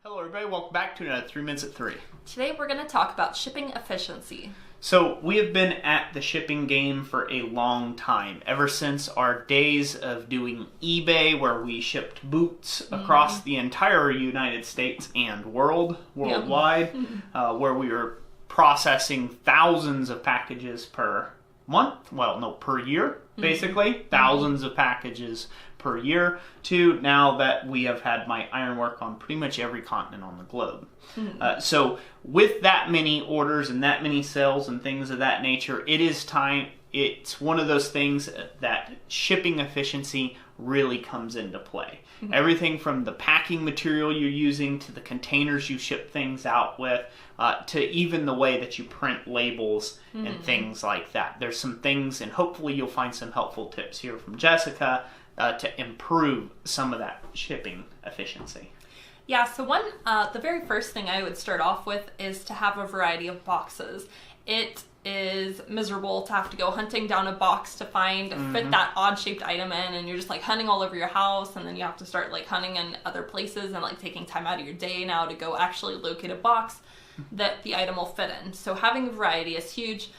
Hello everybody, welcome back to another 3 Minutes at 3. Today we're going to talk about shipping efficiency. So we have been at the shipping game for a long time, ever since our days of doing eBay where we shipped boots across the entire United States and worldwide, where we were processing thousands of packages per month, per year, basically, thousands of packages per year, to now that we have had my Ironwork on pretty much every continent on the globe. So with that many orders and that many sales and things of that nature, it is time. It's one of those things that shipping efficiency really comes into play. Everything from the packing material you're using to the containers you ship things out with, to even the way that you print labels and things like that. There's some things, and hopefully you'll find some helpful tips here from Jessica to improve some of that shipping efficiency. Yeah, so the very first thing I would start off with is to have a variety of boxes. It is miserable to have to go hunting down a box to fit that odd-shaped item in, and you're just like hunting all over your house, and then you have to start like hunting in other places and like taking time out of your day now to go actually locate a box that the item will fit in. So having a variety is huge.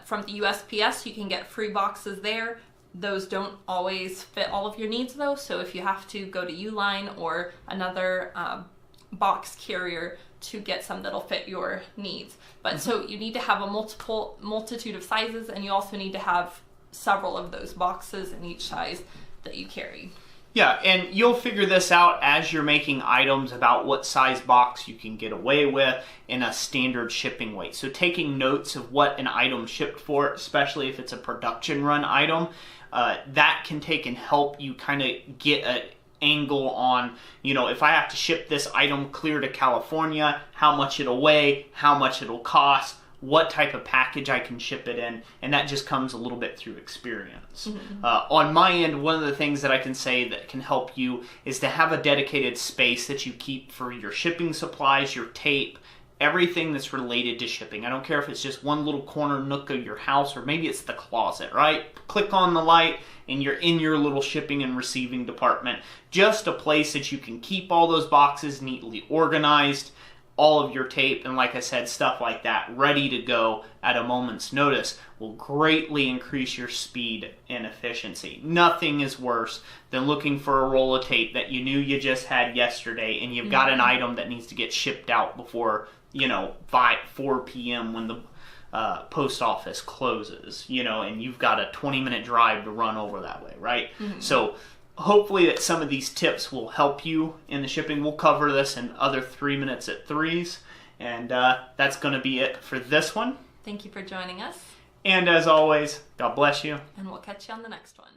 From the USPS, you can get free boxes there. Those don't always fit all of your needs though, so if you have to go to Uline or another box carrier to get some that'll fit your needs. But so you need to have a multitude of sizes, and you also need to have several of those boxes in each size that you carry. Yeah, and you'll figure this out as you're making items about what size box you can get away with in a standard shipping weight. So taking notes of what an item shipped for, especially if it's a production run item, that can take and help you kind of get an angle on, if I have to ship this item clear to California, how much it'll weigh, how much it'll cost, what type of package I can ship it in, and that just comes a little bit through experience. On my end, one of the things that I can say that can help you is to have a dedicated space that you keep for your shipping supplies, your tape, everything that's related to shipping. I don't care if it's just one little corner nook of your house, or maybe it's the closet, right? Click on the light and you're in your little shipping and receiving department. Just a place that you can keep all those boxes neatly organized, all of your tape, and like I said, stuff like that, ready to go at a moment's notice will greatly increase your speed and efficiency. Nothing is worse than looking for a roll of tape that you knew you just had yesterday, and you've got an item that needs to get shipped out before, 4 p.m. when the post office closes, and you've got a 20-minute drive to run over that way, right? So hopefully that some of these tips will help you in the shipping. We'll cover this in other 3 Minutes at 3s. And that's going to be it for this one. Thank you for joining us. And as always, God bless you. And we'll catch you on the next one.